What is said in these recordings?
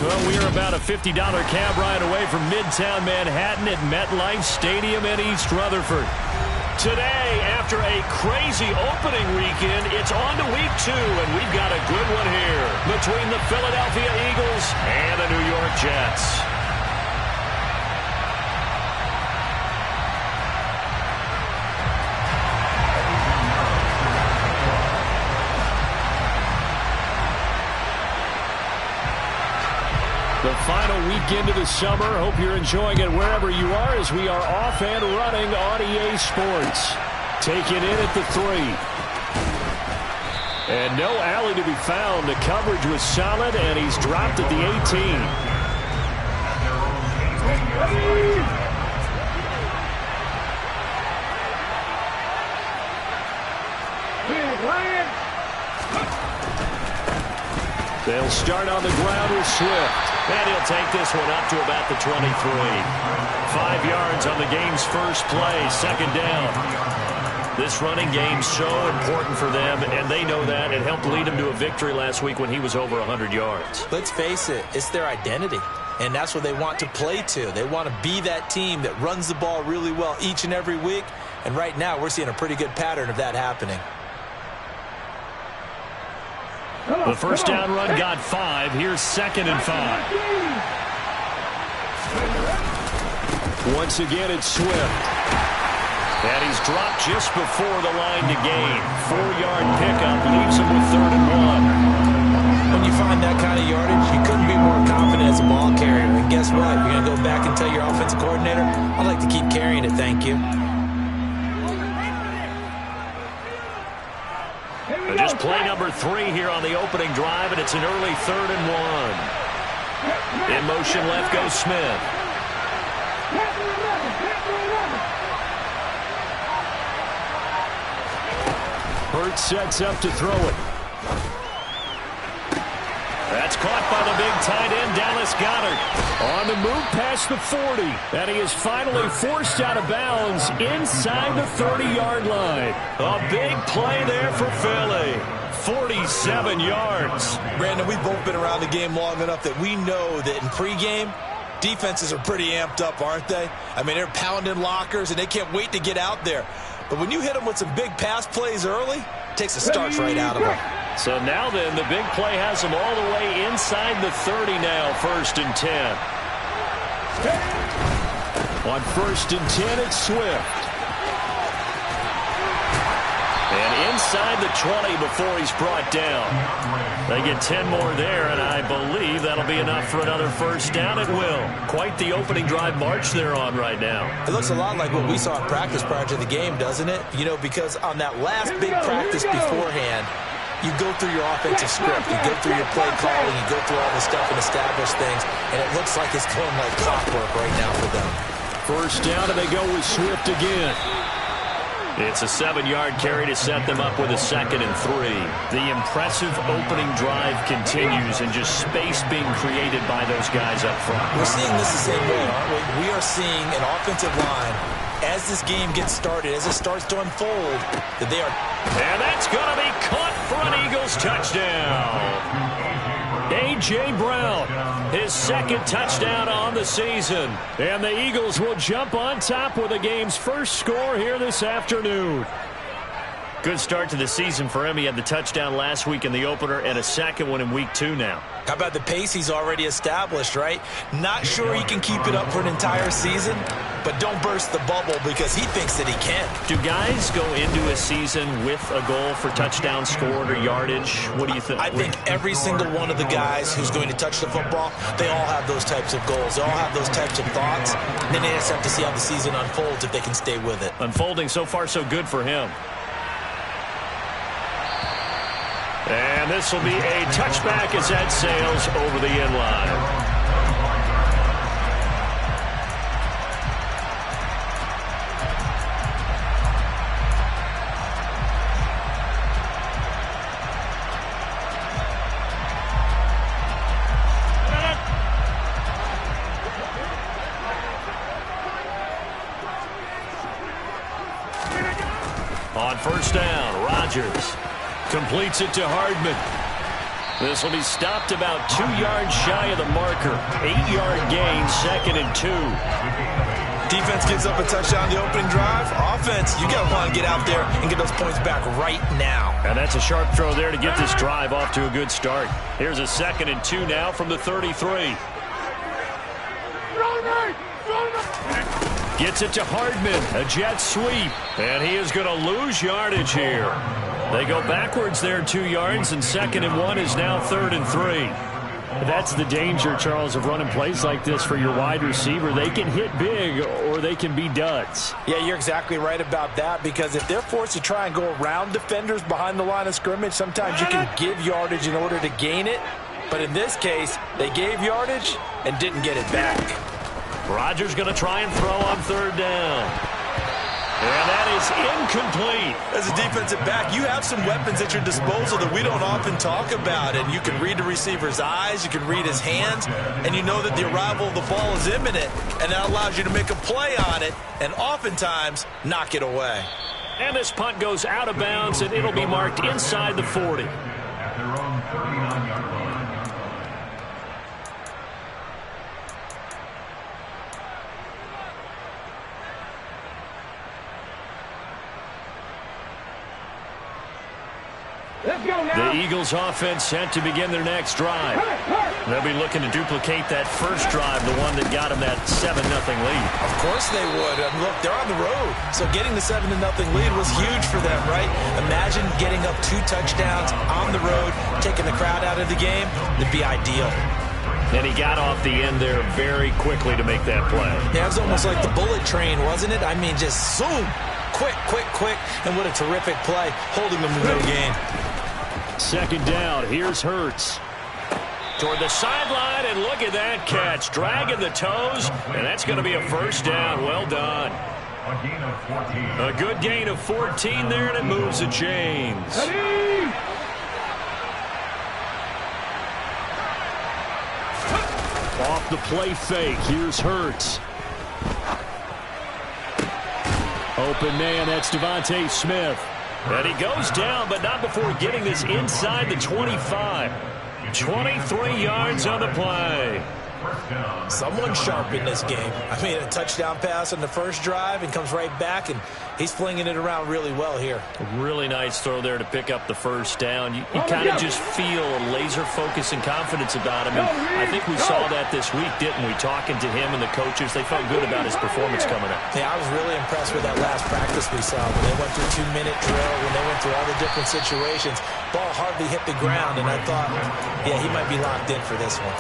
Well, we are about a $50 cab ride away from Midtown Manhattan at MetLife Stadium in East Rutherford. Today, after a crazy opening weekend, it's on to week 2, and we've got a good one here between the Philadelphia Eagles and the New York Jets. The final weekend of the summer. Hope you're enjoying it wherever you are as we are off and running on EA Sports. Take it in at the 3. And no alley to be found. The coverage was solid, and he's dropped at the 18. They'll start on the ground with Swift. And he'll take this one up to about the 23. 5 yards on the game's first play, second down. This running game's so important for them, and they know that. It helped lead them to a victory last week when he was over 100 yards. Let's face it, it's their identity, and that's what they want to play to. They want to be that team that runs the ball really well each and every week, and right now we're seeing a pretty good pattern of that happening. The first down run got 5. Here's 2nd and 5. Once again, it's Swift. And he's dropped just before the line to gain. 4-yard pickup leaves him with 3rd and 1. When you find that kind of yardage, you couldn't be more confident as a ball carrier. And guess what? You're going to go back and tell your offensive coordinator, I'd like to keep carrying it, thank you. Just play number 3 here on the opening drive, and it's an early 3rd and 1. In motion left goes Smith. Hurts sets up to throw it. That's caught by the big tight end, Dallas Goedert. On the move past the 40. And he is finally forced out of bounds inside the 30-yard line. A big play there for Philly. 47 yards. Brandon, we've both been around the game long enough that we know that in pregame, defenses are pretty amped up, aren't they? I mean, they're pounding lockers, and they can't wait to get out there. But when you hit them with some big pass plays early, it takes the starch right out of them. So now then, the big play has them all the way inside the 30 now, 1st and 10. On 1st and 10, it's Swift. And inside the 20 before he's brought down. They get 10 more there, and I believe that'll be enough for another first down. It will. Quite the opening drive march they're on right now. It looks a lot like what we saw in practice prior to the game, doesn't it? You know, because on that last big practice beforehand, you go through your offensive script, you go through your play calling, you go through all the stuff and establish things, and it looks like it's going like clockwork right now for them. First down, and they go with Swift again. It's a 7-yard carry to set them up with a 2nd and 3. The impressive opening drive continues, and just space being created by those guys up front. We're seeing this the same way, aren't we? We are seeing an offensive line, as this game gets started, as it starts to unfold, that they are... And that's going to be caught for an Eagles touchdown. A.J. Brown, his 2nd touchdown on the season. And the Eagles will jump on top with the game's first score here this afternoon. Good start to the season for him. He had the touchdown last week in the opener and a 2nd one in week 2 now. How about the pace he's already established, right? Not sure he can keep it up for an entire season, but don't burst the bubble because he thinks that he can. Do guys go into a season with a goal for touchdown scored or yardage? What do you think? I think every single one of the guys who's going to touch the football, they all have those types of goals. They all have those types of thoughts. And then they just have to see how the season unfolds if they can stay with it. Unfolding so far so good for him. And this will be a touchback as that sails over the end line. On first down, Rodgers completes it to Hardman. This will be stopped about 2 yards shy of the marker. 8-yard gain, 2nd and 2. Defense gives up a touchdown the opening drive. Offense, you got to want to get out there and get those points back right now. And that's a sharp throw there to get this drive off to a good start. Here's a 2nd and 2 now from the 33. Gets it to Hardman, a jet sweep, and he is going to lose yardage here. They go backwards there 2 yards, and 2nd and 1 is now 3rd and 3. That's the danger, Charles, of running plays like this for your wide receiver. They can hit big or they can be duds. Yeah, you're exactly right about that, because if they're forced to try and go around defenders behind the line of scrimmage, sometimes you can give yardage in order to gain it. But in this case, they gave yardage and didn't get it back. Rodgers going to try and throw on 3rd down. And that is incomplete. As a defensive back, you have some weapons at your disposal that we don't often talk about. And you can read the receiver's eyes, you can read his hands, and you know that the arrival of the ball is imminent. And that allows you to make a play on it and oftentimes knock it away. And this punt goes out of bounds, and it'll be marked inside the 40. At their own 39-yard line. The Eagles offense set to begin their next drive. They'll be looking to duplicate that first drive, the one that got them that 7-0 lead. Of course they would. Look, they're on the road, so getting the 7-0 lead was huge for them, right? Imagine getting up 2 touchdowns on the road, taking the crowd out of the game. It'd be ideal. And he got off the end there very quickly to make that play. Yeah, it was almost like the bullet train, wasn't it? I mean, just zoom. Quick, quick, quick. And what a terrific play, holding them to no gain. 2nd down. Here's Hurts. Toward the sideline, and look at that catch. Dragging the toes, and that's going to be a 1st down. Well done. A gain of 14. A good gain of 14 there, and it moves the chains. Off the play fake. Here's Hurts. Open man, that's Devontae Smith. And he goes down, but not before getting this inside the 25. 23 yards on the play. Someone sharp in this game. I mean, a touchdown pass on the first drive and comes right back, and he's flinging it around really well here. A really nice throw there to pick up the 1st down. You kind of just feel a laser focus and confidence about him. And I think we saw that this week, didn't we? Talking to him and the coaches, they felt good about his performance coming up. Yeah, I was really impressed with that last practice we saw. When they went through 2-minute drill, when they went through all the different situations, ball hardly hit the ground, and I thought, yeah, he might be locked in for this one.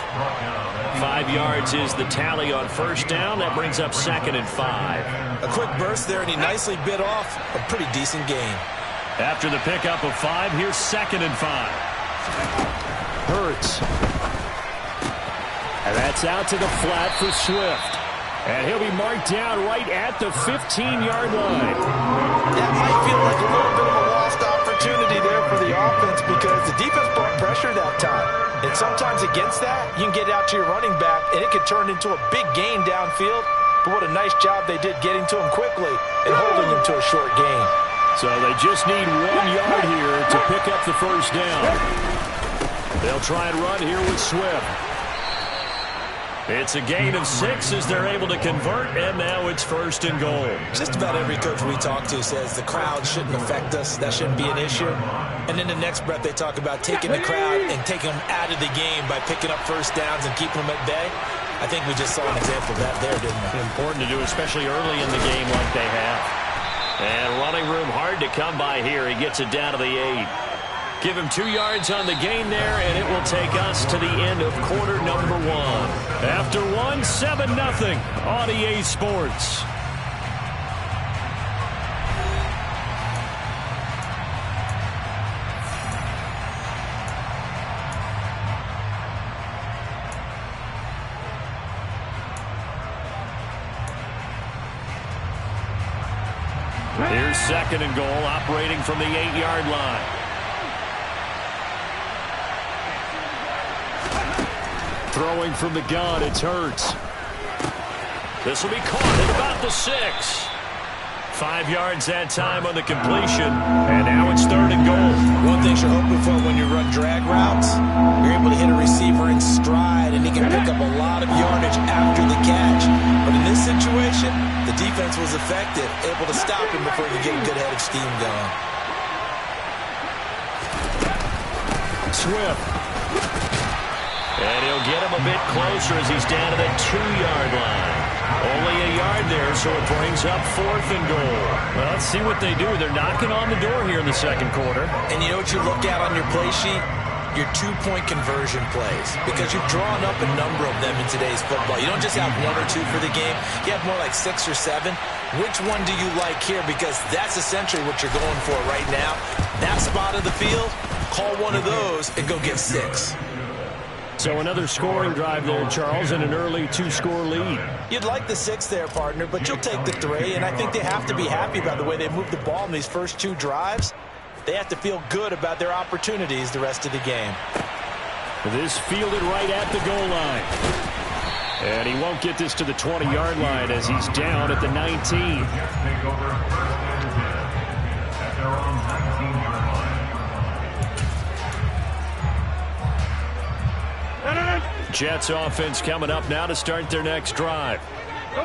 5 yards is the tally on 1st down. That brings up 2nd and 5. A quick burst there, and he nicely bit off a pretty decent gain. After the pickup of 5, here's 2nd and 5. Hurts. And that's out to the flat for Swift. And he'll be marked down right at the 15-yard line. That might feel like a little bit of a lost opportunity there for the offense, because the defense brought pressure that time. And sometimes against that, you can get out to your running back, and it could turn into a big gain downfield. But what a nice job they did getting to him quickly and holding him to a short gain. So they just need 1 yard here to pick up the 1st down. They'll try and run here with Swift. It's a gain of 6 as they're able to convert, and now it's 1st and goal. Just about every coach we talk to says the crowd shouldn't affect us. That shouldn't be an issue. And then the next breath they talk about taking the crowd and taking them out of the game by picking up 1st downs and keeping them at bay. I think we just saw an example of that there, didn't we? Important to do, especially early in the game like they have. And running room hard to come by here. He gets it down to the 8. Give him 2 yards on the gain there, and it will take us to the end of quarter number 1. After 1, 7-0 on EA Sports. Here's 2nd and goal, operating from the 8-yard line. Throwing from the gun, it's Hurts. This will be caught at about the 6. 5 yards that time on the completion, and now it's 3rd and goal. One thing you're hoping for when you run drag routes defense was effective, able to stop him before he could get a good head of steam going. Swift. And he'll get him a bit closer as he's down to the 2-yard line. Only a yard there, so it brings up 4th and goal. Well, let's see what they do. They're knocking on the door here in the second quarter. And you know what you look at on your play sheet? Your 2-point conversion plays, because you've drawn up a number of them in today's football. You don't just have 1 or 2 for the game. You have more like 6 or 7. Which one do you like here? Because that's essentially what you're going for right now. That spot of the field, call one of those and go get 6. So another scoring drive there, Charles, and an early 2-score lead. You'd like the 6 there, partner, but you'll take the 3, and I think they have to be happy about the way they moved the ball in these first 2 drives. They have to feel good about their opportunities the rest of the game. This fielded right at the goal line. And he won't get this to the 20-yard line as he's down at the 19. Jets offense coming up now to start their next drive.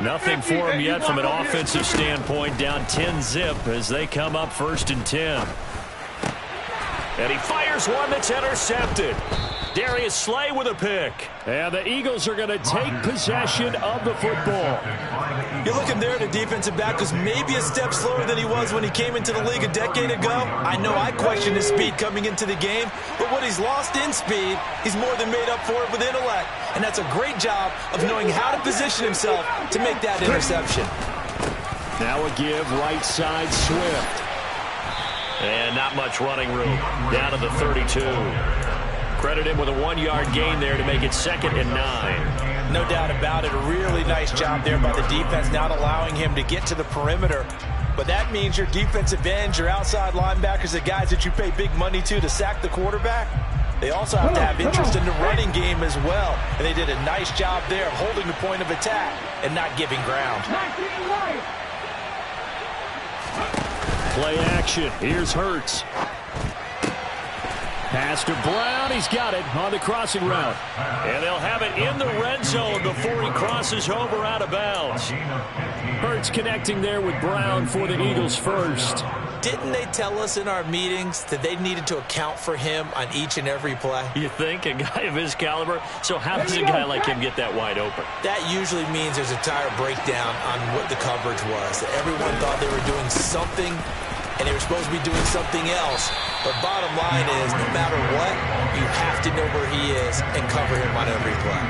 Nothing for them yet from an offensive standpoint. Down 10-zip as they come up 1st and 10. And he fires one that's intercepted. Darius Slay with a pick. And the Eagles are going to take possession of the football. You're looking there at a defensive back who's maybe a step slower than he was when he came into the league a decade ago. I know I questioned his speed coming into the game, but what he's lost in speed, he's more than made up for it with intellect. And that's a great job of knowing how to position himself to make that interception. Now a give right side Swift. And not much running room. Down to the 32. Credit him with a 1-yard gain there to make it 2nd and 9. No doubt about it. A really nice job there by the defense, not allowing him to get to the perimeter. But that means your defensive ends, your outside linebackers, the guys that you pay big money to sack the quarterback, they also have to have interest in the running game as well. And they did a nice job there of holding the point of attack and not giving ground. Play action. Here's Hurts. Pass to Brown. He's got it on the crossing route. And they'll have it in the red zone before he crosses over out of bounds. Hurts connecting there with Brown for the Eagles first. Didn't they tell us in our meetings that they needed to account for him on each and every play? You think? A guy of his caliber? So how does a guy like him get that wide open? That usually means there's a tire breakdown on what the coverage was. Everyone thought they were doing something, and they were supposed to be doing something else. But bottom line is, no matter what, you have to know where he is and cover him on every play.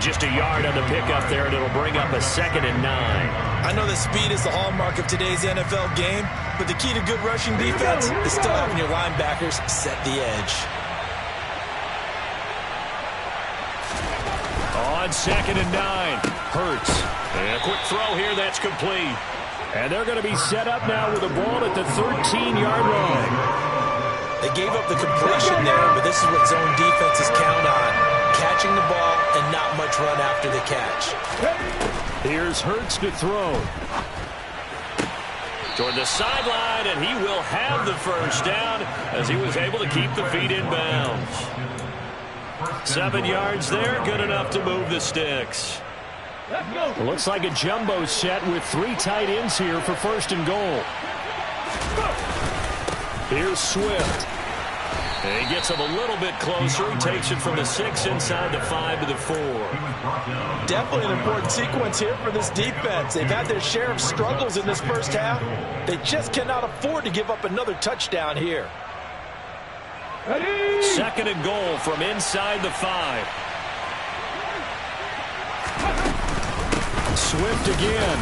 Just a yard on the pickup there, and it'll bring up a 2nd and 9. I know that speed is the hallmark of today's NFL game, but the key to good rushing defense is still having your linebackers set the edge. On 2nd and 9, Hurts. And a quick throw here, that's complete. And they're going to be set up now with the ball at the 13-yard line. They gave up the completion there, but this is what zone defenses count on. Catching the ball and not much run after the catch. Here's Hurts to throw. Toward the sideline, and he will have the first down as he was able to keep the feet in bounds. 7 yards there, good enough to move the sticks. It looks like a jumbo set with 3 tight ends here for 1st and goal. Here's Swift. And he gets him a little bit closer. He takes it from the 6 inside the 5 to the 4. Definitely an important sequence here for this defense. They've had their share of struggles in this first half. They just cannot afford to give up another touchdown here. 2nd and goal from inside the 5. Swift again.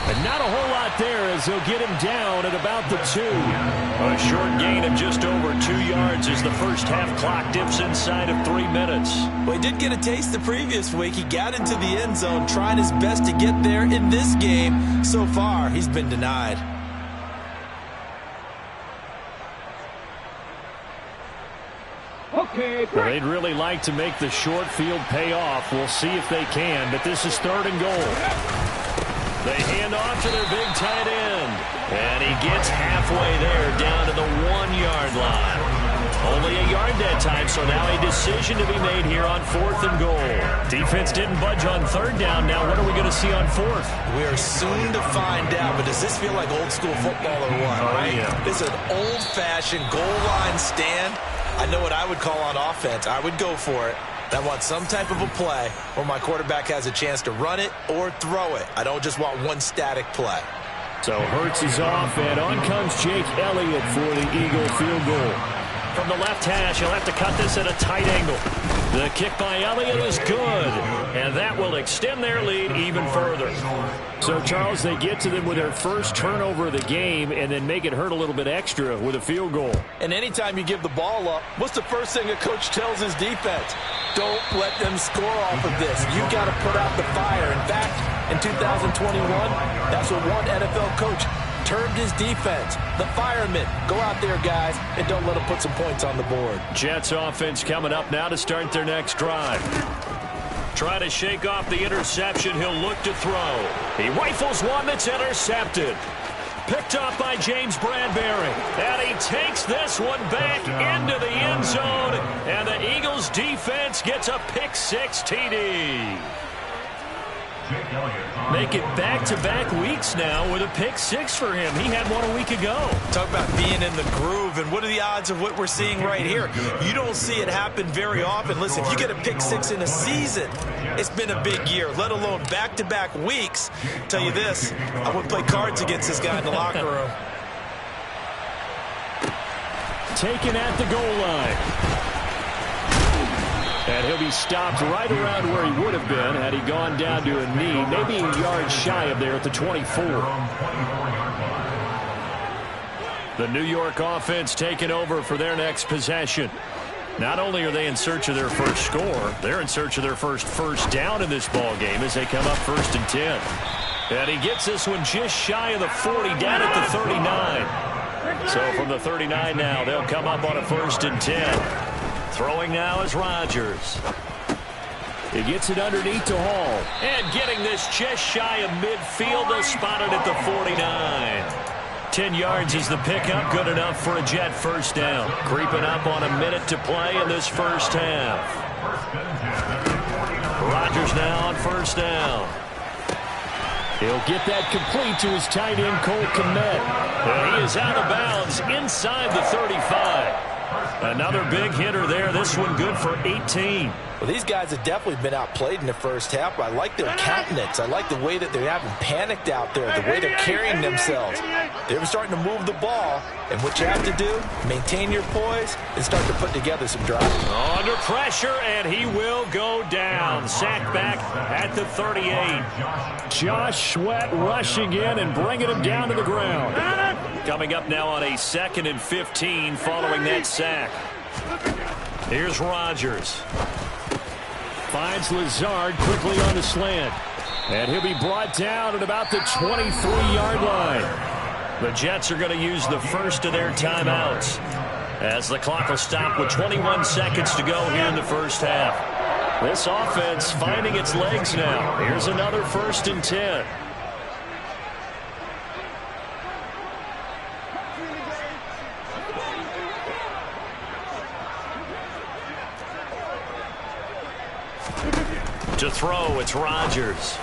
And not a whole lot there as they'll get him down at about the 2. A short gain of just over 2 yards as the first half clock dips inside of 3 minutes. Well, he did get a taste the previous week. He got into the end zone, trying his best to get there in this game. So far, he's been denied. Well, they'd really like to make the short field pay off. We'll see if they can, but this is 3rd and goal. They hand off to their big tight end. And he gets halfway there down to the 1-yard line. Only a yard that time, So now a decision to be made here on 4th and goal. Defense didn't budge on 3rd down. Now what are we going to see on 4th? We are soon to find out, but does this feel like old school football or what, right? Yeah. This is an old-fashioned goal line stand. I know what I would call on offense. I would go for it. I want some type of a play where my quarterback has a chance to run it or throw it. I don't just want one static play. So Hurts is off, and on comes Jake Elliott for the Eagle field goal. From the left hash, he'll have to cut this at a tight angle. The kick by Elliott is good, and that will extend their lead even further. So, Charles, they get to them with their first turnover of the game and then make it hurt a little bit extra with a field goal. And anytime you give the ball up, what's the first thing a coach tells his defense? Don't let them score off of this. You've got to put out the fire. In fact, in 2021, that's what one NFL coach termed his defense. The firemen. Go out there, guys, and don't let them put some points on the board. Jets offense coming up now to start their next drive. Try to shake off the interception. He'll look to throw. He rifles one that's intercepted. Picked off by James Bradbury. And he takes this one back into the end zone. And the Eagles defense gets a pick-6 TD. Make it back-to-back weeks now with a pick-6 for him. He had one a week ago. Talk about being in the groove, and what are the odds of what we're seeing right here? You don't see it happen very often. Listen, if you get a pick-6 in a season, it's been a big year, let alone back-to-back weeks. Tell you this, I wouldn't play cards against this guy in the locker room. Taken at the goal line. And he'll be stopped right around where he would have been had he gone down to a knee, maybe a yard shy of there at the 24. The New York offense taking over for their next possession. Not only are they in search of their first score, they're in search of their first down in this ball game as they come up 1st and 10. And he gets this one just shy of the 40, down at the 39. So from the 39 now, they'll come up on a 1st and 10. Throwing now is Rodgers. He gets it underneath to Hall. And getting this just shy of midfield. They'll spot it at the 49. 10 yards is the pickup. Good enough for a Jet first down. Creeping up on a minute to play in this first half. Rodgers now on 1st down. He'll get that complete to his tight end, Cole Kmet. And he is out of bounds inside the 35. Another big hitter there. This one good for 18. Well, these guys have definitely been outplayed in the first half. I like their countenance. I like the way that they haven't panicked out there, the way they're carrying themselves. They're starting to move the ball, and what you have to do, maintain your poise and start to put together some drives. Under pressure, and he will go down. Sacked back at the 38. Josh Sweat rushing in and bringing him down to the ground. Coming up now on a 2nd and 15 following that sack. Here's Rodgers. Finds Lazard quickly on the slant. And he'll be brought down at about the 23-yard line. The Jets are going to use the first of their timeouts as the clock will stop with 21 seconds to go here in the first half. This offense finding its legs now. Here's another 1st and 10. To throw, it's Rodgers.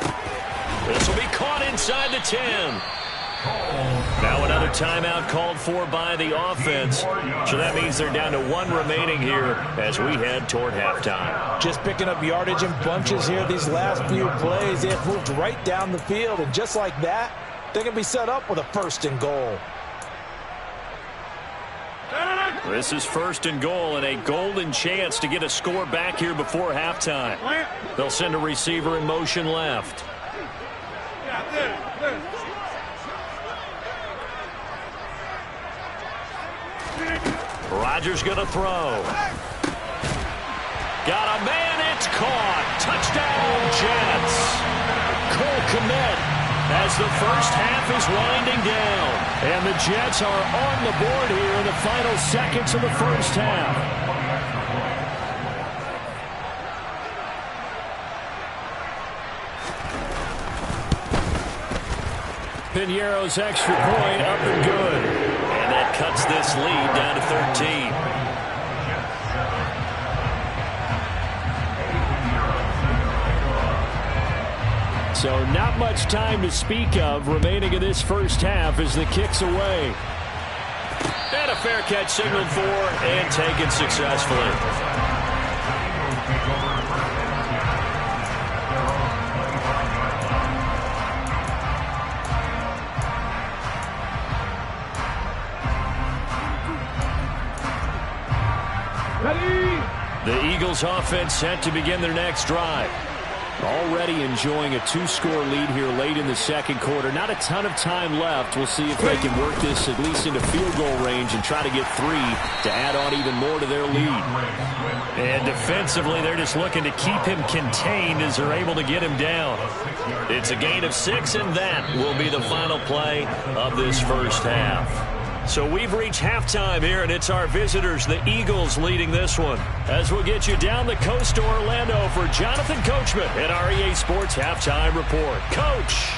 This will be caught inside the 10. Now another timeout called for by the offense. So that means they're down to 1 remaining here as we head toward halftime. Just picking up yardage in bunches here these last few plays. They have moved right down the field, and just like that, they can be set up with a 1st and goal. This is 1st and goal and a golden chance to get a score back here before halftime. They'll send a receiver in motion left. Rodgers going to throw. Got a man, it's caught. Touchdown, Jets. Cole Kmet as the first half is winding down. And the Jets are on the board here in the final seconds of the first half. Piñeiro's extra point up and good. And that cuts this lead down to 13. So not much time to speak of remaining in this first half as the kick's away. And a fair catch signaled for and taken successfully. The Eagles offense set to begin their next drive. Already enjoying a 2-score lead here late in the second quarter. Not a ton of time left. We'll see if they can work this at least into field goal range and try to get 3 to add on even more to their lead. And defensively, they're just looking to keep him contained as they're able to get him down. It's a gain of 6, and that will be the final play of this first half. So we've reached halftime here, and it's our visitors, the Eagles, leading this one. As we'll get you down the coast to Orlando for Jonathan Coachman at our EA Sports Halftime Report. Coach!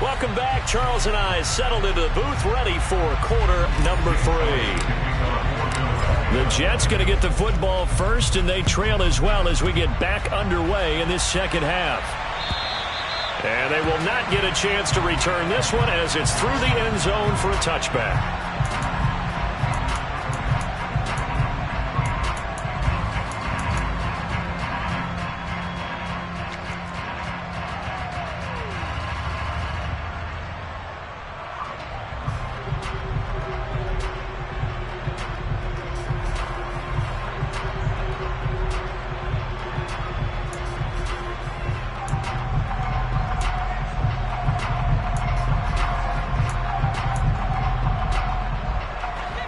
Welcome back. Charles and I settled into the booth, ready for quarter number 3. The Jets going to get the football first, and they trail as well as we get back underway in this second half. And they will not get a chance to return this one as it's through the end zone for a touchback.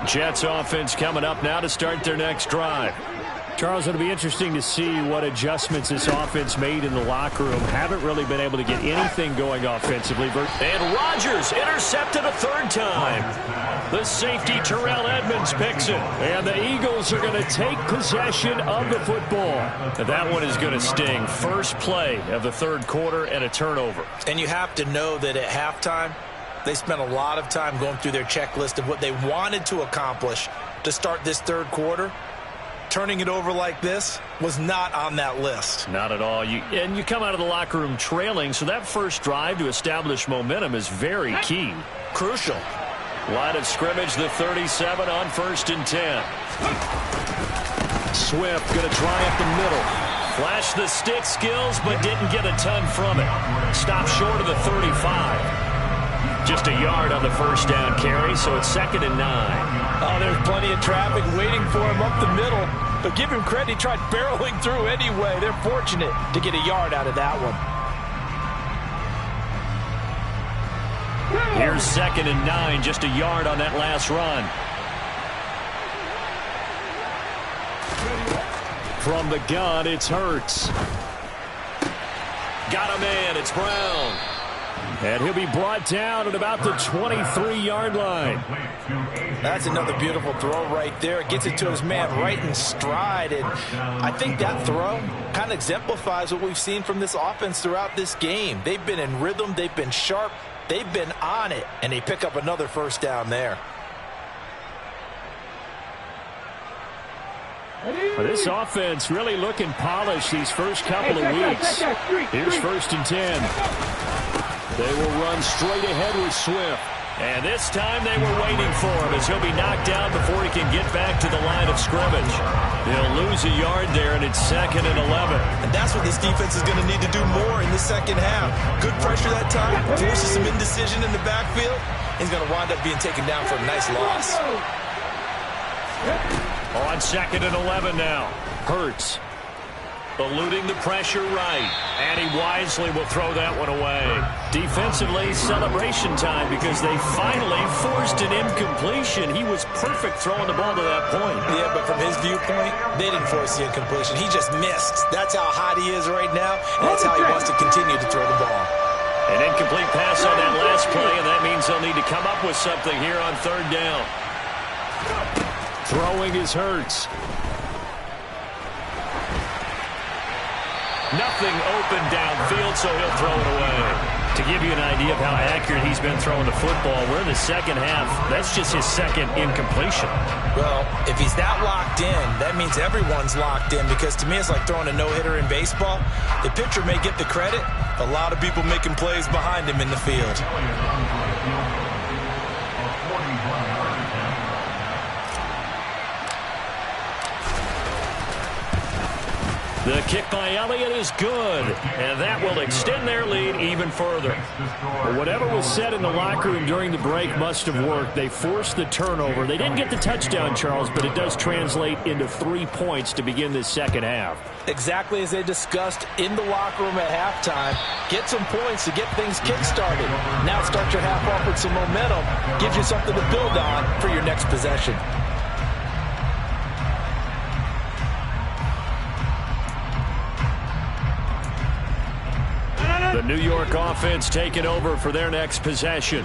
Jets offense coming up now to start their next drive. Charles, it'll be interesting to see what adjustments this offense made in the locker room. Haven't really been able to get anything going offensively. And Rodgers intercepted a third time. The safety, Terrell Edmonds, picks it. And the Eagles are going to take possession of the football. That one is going to sting. First play of the third quarter and a turnover. And you have to know that at halftime, they spent a lot of time going through their checklist of what they wanted to accomplish to start this third quarter. Turning it over like this was not on that list. Not at all. You come out of the locker room trailing, so that first drive to establish momentum is very key. Crucial. Line of scrimmage, the 37 on 1st and 10. Swift going to try up the middle. Flashed the stick skills, but didn't get a ton from it. Stopped short of the 35. Just a yard on the first down carry, so it's 2nd and 9. Oh, there's plenty of traffic waiting for him up the middle. But give him credit, he tried barreling through anyway. They're fortunate to get a yard out of that one. Here's 2nd and 9, just a yard on that last run. From the gun, it's Hurts. Got a man, it's Brown. And he'll be brought down at about the 23-yard line. That's another beautiful throw right there. Gets it to his man right in stride. And I think that throw kind of exemplifies what we've seen from this offense throughout this game. They've been in rhythm. They've been sharp. They've been on it. And they pick up another first down there. Well, this offense really looking polished these first couple of weeks. Here's 1st and 10. They will run straight ahead with Swift. And this time they were waiting for him as he'll be knocked down before he can get back to the line of scrimmage. They'll lose a yard there, and it's 2nd and 11. And that's what this defense is going to need to do more in the second half. Good pressure that time, forces some indecision in the backfield. He's going to wind up being taken down for a nice loss. On 2nd and 11 now. Hurts. Eluding the pressure right. And he wisely will throw that one away. Defensively, celebration time because they finally forced an incompletion. He was perfect throwing the ball to that point. Yeah, but from his viewpoint, they didn't force the incompletion. He just missed. That's how hot he is right now, and that's how he wants to continue to throw the ball. An incomplete pass on that last play, and that means they'll need to come up with something here on 3rd down. Throwing is Hurts. Nothing open downfield, so he'll throw it away. To give you an idea of how accurate he's been throwing the football, we're in the second half. That's just his 2nd incompletion. Well, if he's that locked in, that means everyone's locked in, because to me it's like throwing a no-hitter in baseball. The pitcher may get the credit, a lot of people making plays behind him in the field. The kick by Elliott is good, and that will extend their lead even further. Whatever was said in the locker room during the break must have worked. They forced the turnover. They didn't get the touchdown, Charles, but it does translate into 3 points to begin this second half. Exactly as they discussed in the locker room at halftime. Get some points to get things kick-started. Now start your half off with some momentum. Gives you something to build on for your next possession. The New York offense taking over for their next possession.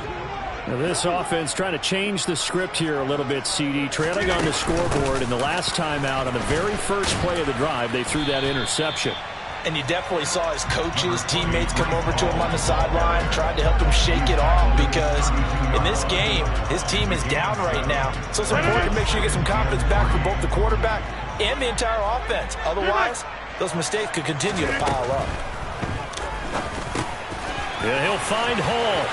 Now this offense trying to change the script here a little bit, CD. Trailing on the scoreboard, and the last time out on the very first play of the drive, they threw that interception. And you definitely saw his coaches, teammates come over to him on the sideline, tried to help him shake it off, because in this game, his team is down right now. So it's important to make sure you get some confidence back for both the quarterback and the entire offense. Otherwise, those mistakes could continue to pile up. And he'll find Hall,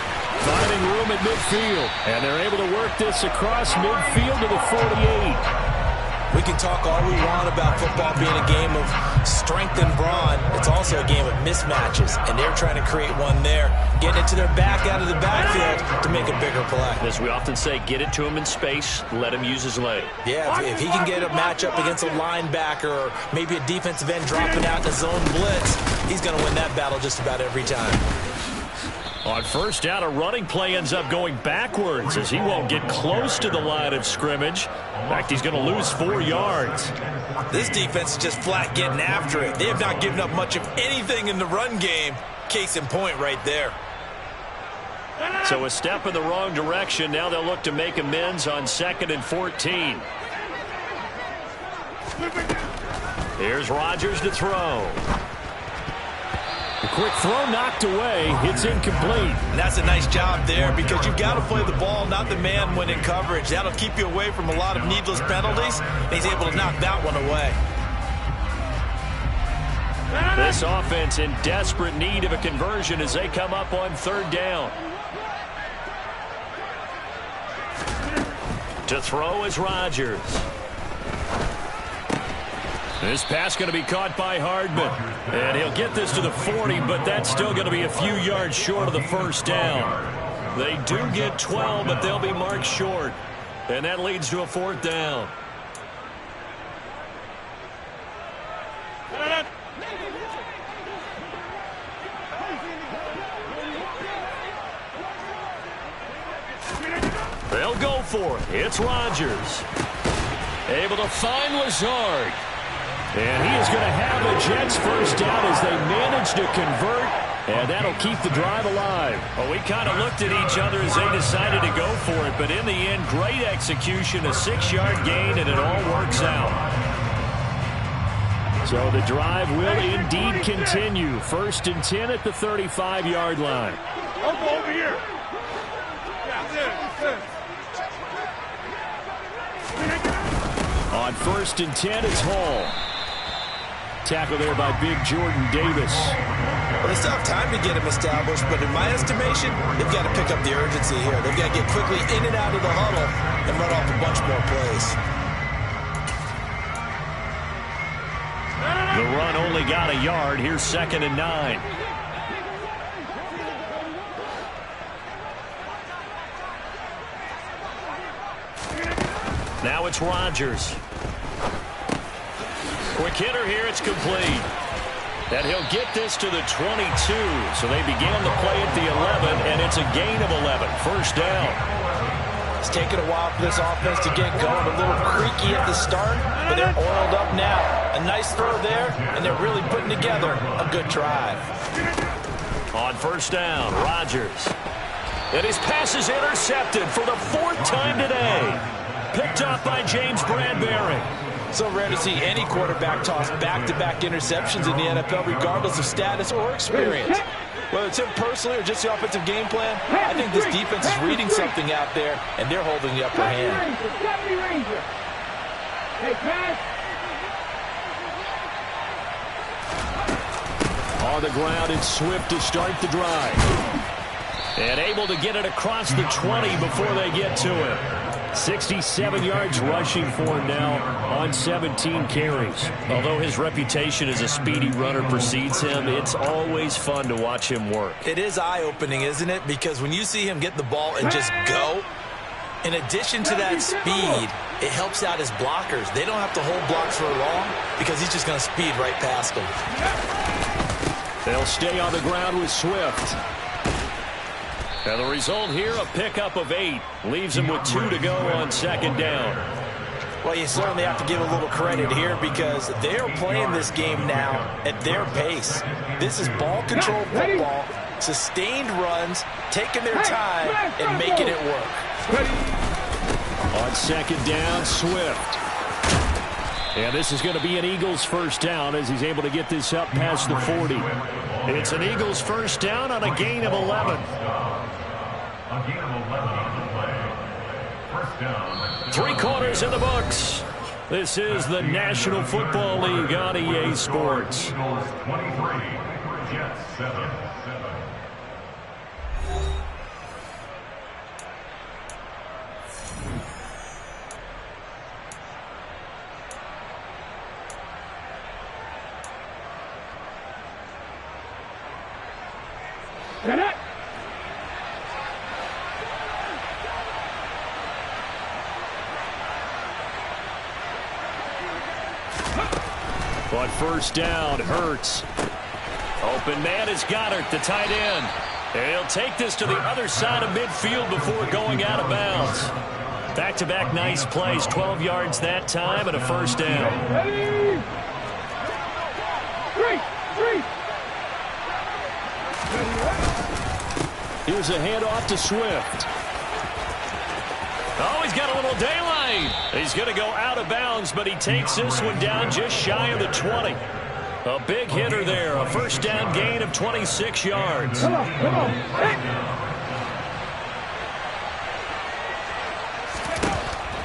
finding room at midfield. And they're able to work this across midfield to the 48. We can talk all we want about football being a game of strength and brawn. It's also a game of mismatches, and they're trying to create one there. Getting it to their back out of the backfield to make a bigger play. As we often say, get it to him in space, let him use his leg. Yeah, if he can get a matchup against a linebacker or maybe a defensive end dropping out in the zone blitz, he's going to win that battle just about every time. On first down, a running play ends up going backwards as he won't get close to the line of scrimmage. In fact, he's going to lose 4 yards. This defense is just flat getting after it. They have not given up much of anything in the run game. Case in point right there. So a step in the wrong direction. Now they'll look to make amends on 2nd and 14. Here's Rodgers to throw. The quick throw knocked away. It's incomplete. And that's a nice job there, because you've got to play the ball, not the man when in coverage. That'll keep you away from a lot of needless penalties. And he's able to knock that one away. This offense in desperate need of a conversion as they come up on 3rd down. To throw is Rodgers. This pass going to be caught by Hardman. And he'll get this to the 40, but that's still going to be a few yards short of the first down. They do get 12, but they'll be marked short. And that leads to a 4th down. They'll go for it. It's Rodgers. Able to find Lazard. And he is going to have a Jets first down as they manage to convert, and that'll keep the drive alive. Well, we kind of looked at each other as they decided to go for it, but in the end, great execution, a 6-yard gain, and it all works out. So the drive will indeed continue. 1st and 10 at the 35-yard line. Over here. On 1st and 10, it's Hall. Tackle there by big Jordan Davis. Well, they still have time to get him established, but in my estimation, they've got to pick up the urgency here. They've got to get quickly in and out of the huddle and run off a bunch more plays. The run only got a yard. Here's 2nd and 9. Now it's Rodgers. Quick hitter here. It's complete. And he'll get this to the 22. So they began the play at the 11, and it's a gain of 11. First down. It's taken a while for this offense to get going. A little creaky at the start, but they're oiled up now. A nice throw there, and they're really putting together a good drive. On first down, Rodgers. And his pass is intercepted for the 4th time today. Picked off by James Bradbury. So rare to see any quarterback toss back-to-back interceptions in the NFL, regardless of status or experience. Whether it's him personally or just the offensive game plan, I think this defense is reading something out there, and they're holding the upper hand. on the ground, and Swift to start the drive. And able to get it across the 20 before they get to him. 67 yards rushing for him now on 17 carries. Although his reputation as a speedy runner precedes him, it's always fun to watch him work. It is eye-opening, isn't it? Because when you see him get the ball and just go, in addition to that speed, it helps out his blockers. They don't have to hold blocks for long because he's just going to speed right past them. They'll stay on the ground with Swift. And the result here, a pickup of 8. Leaves him with 2 to go on second down. Well, you certainly have to give a little credit here because they are playing this game now at their pace. This is ball control football, sustained runs, taking their time, and making it work. On second down, Swift. And this is going to be an Eagles first down as he's able to get this up past the 40. It's an Eagles first down on a gain of 11. A gain of 11 on the play. First down. 3 quarters in the books. This is the National Football League on EA Sports. Eagles 23, Jets 7. On first down, Hurts. Open man is Goddard, the tight end. And he'll take this to the other side of midfield before going out of bounds. Back-to-back nice plays, 12 yards that time and a first down. Here's a handoff to Swift. Oh, he's got a little daylight. He's going to go out of bounds, but he takes this one down just shy of the 20. A big hitter there. A first down gain of 26 yards. Come on.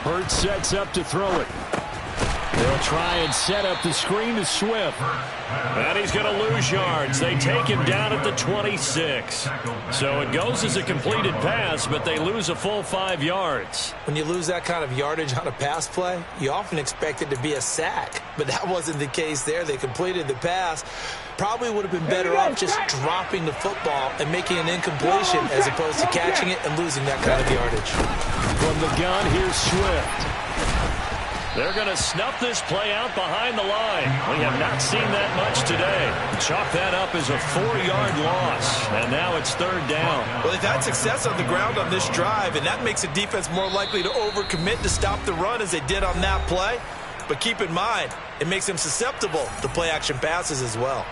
Hurts sets up to throw it. They'll try and set up the screen to Swift. And he's going to lose yards. They take him down at the 26. So it goes as a completed pass, but they lose a full 5 yards. When you lose that kind of yardage on a pass play, you often expect it to be a sack. But that wasn't the case there. They completed the pass. Probably would have been better off just dropping the football and making an incompletion as opposed to catching it and losing that kind of yardage. From the gun, here's Swift. They're going to snuff this play out behind the line. We have not seen that much today. Chalk that up as a 4-yard loss. And now it's third down. Well, they've had success on the ground on this drive, and that makes a defense more likely to overcommit to stop the run as they did on that play. But keep in mind, it makes them susceptible to play-action passes as well.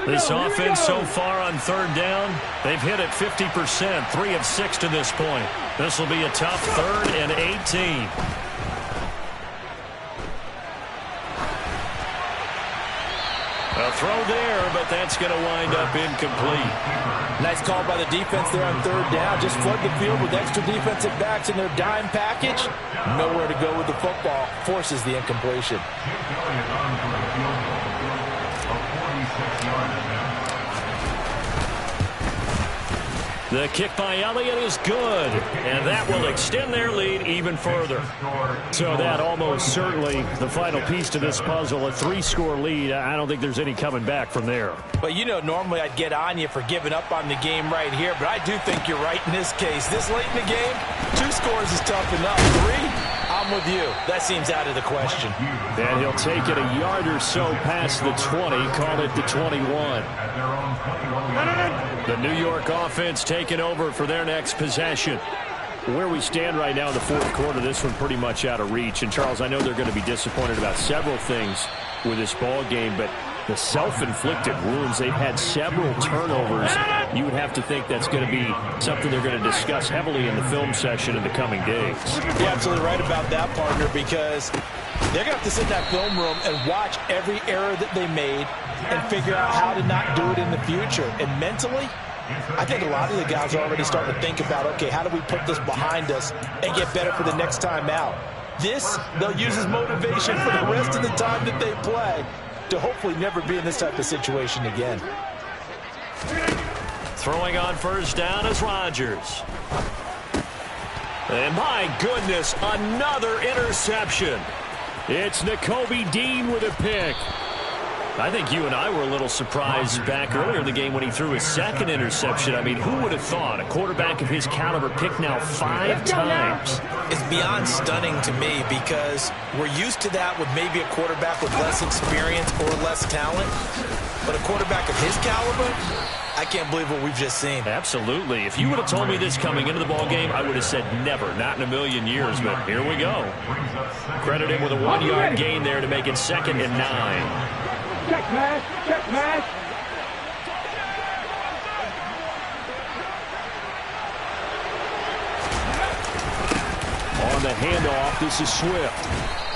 This offense so far on third down, they've hit it 50%, 3 of 6 to this point. This will be a tough 3rd and 18. A throw there, but that's going to wind up incomplete. Nice call by the defense there on third down. Just flood the field with extra defensive backs in their dime package. Nowhere to go with the football. Forces the incompletion. The kick by Elliott is good, and that will extend their lead even further. So that almost certainly the final piece to this puzzle, a 3-score lead. I don't think there's any coming back from there. Well, you know, normally I'd get on you for giving up on the game right here, but I do think you're right in this case. This late in the game, 2 scores is tough enough. 3, I'm with you. That seems out of the question. And he'll take it a yard or so past the 20, call it the 21. The New York offense taking over for their next possession. Where we stand right now in the fourth quarter, this one pretty much out of reach. And, Charles, I know they're going to be disappointed about several things with this ball game, but the self-inflicted wounds, they've had several turnovers. You would have to think that's going to be something they're going to discuss heavily in the film session in the coming days. You're absolutely right about that, partner, because they're going to have to sit in that film room and watch every error that they made and figure out how to not do it in the future. And mentally, I think a lot of the guys are already starting to think about, okay, how do we put this behind us and get better for the next time out? This, they'll use as motivation for the rest of the time that they play to hopefully never be in this type of situation again. Throwing on first down is Rodgers. And my goodness, another interception. It's Nakobe Dean with a pick. I think you and I were a little surprised back earlier in the game when he threw his second interception. I mean, who would have thought a quarterback of his caliber picked now 5 times? It's beyond stunning to me because we're used to that with maybe a quarterback with less experience or less talent. But a quarterback of his caliber, I can't believe what we've just seen. Absolutely. If you would have told me this coming into the ball game, I would have said never, not in a million years. But here we go. Credit him with a 1-yard gain there to make it 2nd and 9. Check pass, check pass. On the handoff, this is Swift.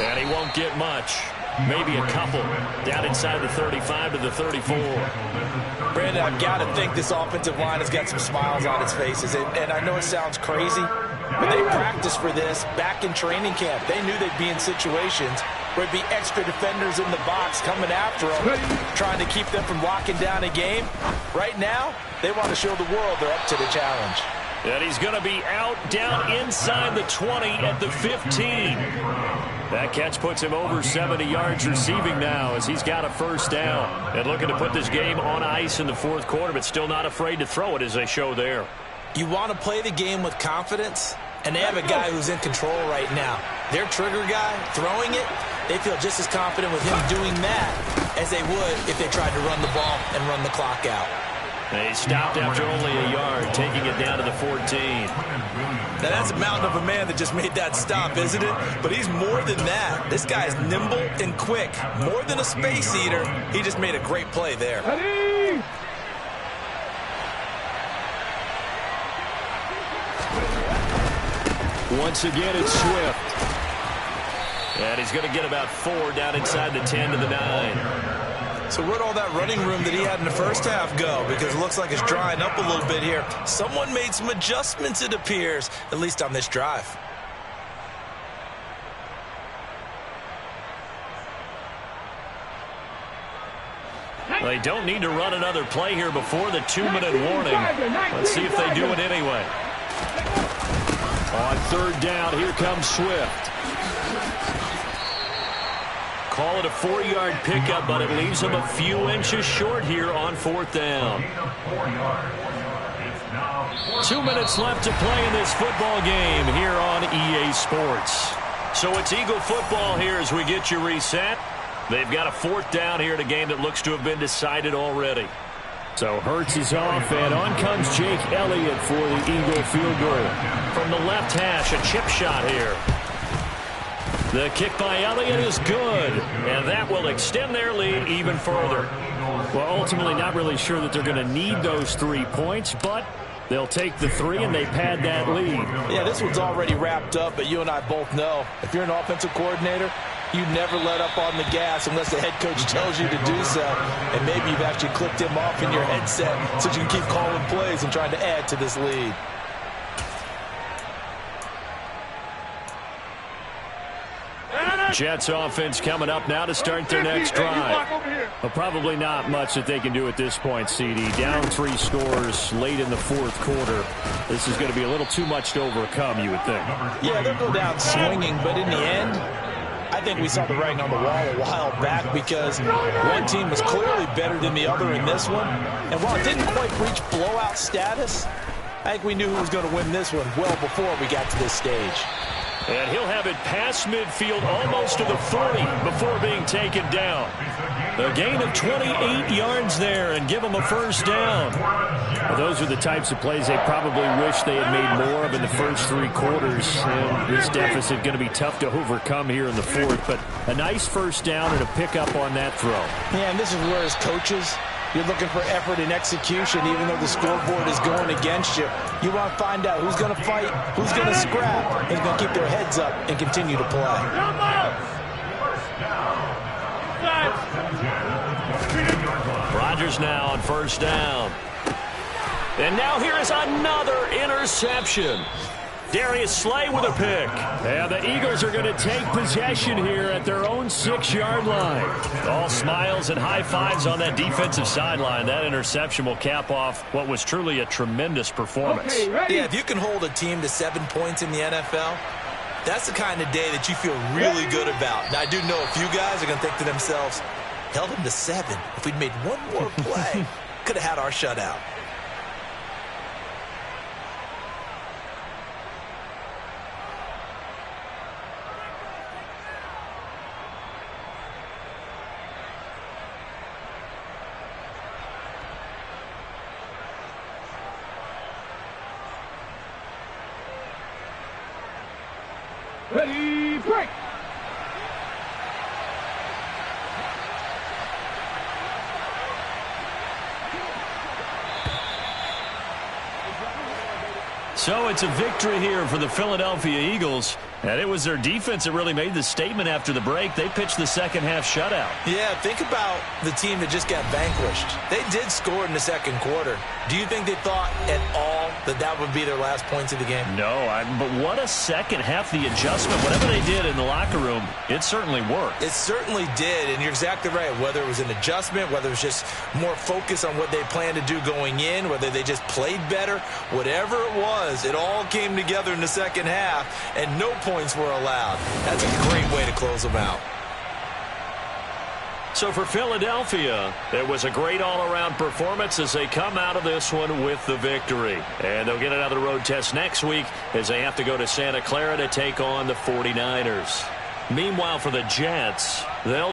And he won't get much. Maybe a couple. Down inside the 35 to the 34. Brandon, I've got to think this offensive line has got some smiles on its faces. And I know it sounds crazy, but they practiced for this back in training camp. They knew they'd be in situations where it'd be extra defenders in the box coming after them, trying to keep them from locking down a game. Right now, they want to show the world they're up to the challenge. And he's going to be out down inside the 20 at the 15. That catch puts him over 70 yards receiving now as he's got a first down. And looking to put this game on ice in the 4th quarter, but still not afraid to throw it as they show there. You want to play the game with confidence, and they have a guy who's in control right now. Their trigger guy, throwing it, they feel just as confident with him doing that as they would if they tried to run the ball and run the clock out. He stopped after only a yard, taking it down to the 14. Now, that's a mountain of a man that just made that stop, isn't it? But he's more than that. This guy is nimble and quick. More than a space eater. He just made a great play there. Ready? Once again, it's Swift. And he's going to get about 4 down inside the 10 to the 9. So where'd all that running room that he had in the first half go? Because it looks like it's drying up a little bit here. Someone made some adjustments, it appears, at least on this drive. They don't need to run another play here before the 2-minute warning. Let's see if they do it anyway. On 3rd down, here comes Swift. Call it a 4-yard pickup, but it leaves him a few inches short here on 4th down. 2 minutes left to play in this football game here on EA Sports. So it's Eagle football here as we get you reset. They've got a 4th down here in a game that looks to have been decided already. So Hurts is off, and on comes Jake Elliott for the Eagle field goal. From the left hash, a chip shot here. The kick by Elliott is good, and that will extend their lead even further. Well, ultimately not really sure that they're going to need those 3 points, but they'll take the 3 and they pad that lead. Yeah, this one's already wrapped up, but you and I both know if you're an offensive coordinator, you never let up on the gas unless the head coach tells you to do so. And maybe you've actually clicked him off in your headset so you can keep calling plays and trying to add to this lead. Jets offense coming up now to start their next drive. Well, probably not much that they can do at this point, CD. Down 3 scores late in the 4th quarter. This is going to be a little too much to overcome, you would think. Yeah, they'll go down swinging, but in the end, I think we saw the writing on the wall a while back because one team was clearly better than the other in this one. And while it didn't quite reach blowout status, I think we knew who was going to win this one well before we got to this stage. And he'll have it past midfield almost to the 40 before being taken down. A gain of 28 yards there and give them a first down. Well, those are the types of plays they probably wish they had made more of in the first 3 quarters. And this deficit going to be tough to overcome here in the 4th. But a nice first down and a pickup on that throw. Yeah, and this is where as coaches, you're looking for effort and execution, even though the scoreboard is going against you. You want to find out who's going to fight, who's going to scrap, who's going to keep their heads up and continue to play. Rodgers now on first down. And now here is another interception. Darius Slay with a pick. And the Eagles are going to take possession here at their own 6-yard line. All smiles and high fives on that defensive sideline. That interception will cap off what was truly a tremendous performance. Okay, Yeah, if you can hold a team to 7 points in the NFL, that's the kind of day that you feel really good about. Now, I do know a few guys are going to think to themselves, held them to 7. If we'd made one more play, could have had our shutout. Ready, break. So it's a victory here for the Philadelphia Eagles. And it was their defense that really made the statement after the break. They pitched the second-half shutout. Yeah, think about the team that just got vanquished. They did score in the second quarter. Do you think they thought at all that that would be their last points of the game? No, but what a second half. The adjustment, whatever they did in the locker room, it certainly worked. It certainly did, and you're exactly right. Whether it was an adjustment, whether it was just more focus on what they planned to do going in, whether they just played better, whatever it was, it all came together in the second half, and no points were allowed. That's a great way to close them out. So for Philadelphia, it was a great all-around performance as they come out of this one with the victory. And they'll get another road test next week as they have to go to Santa Clara to take on the 49ers. Meanwhile, for the Jets, they'll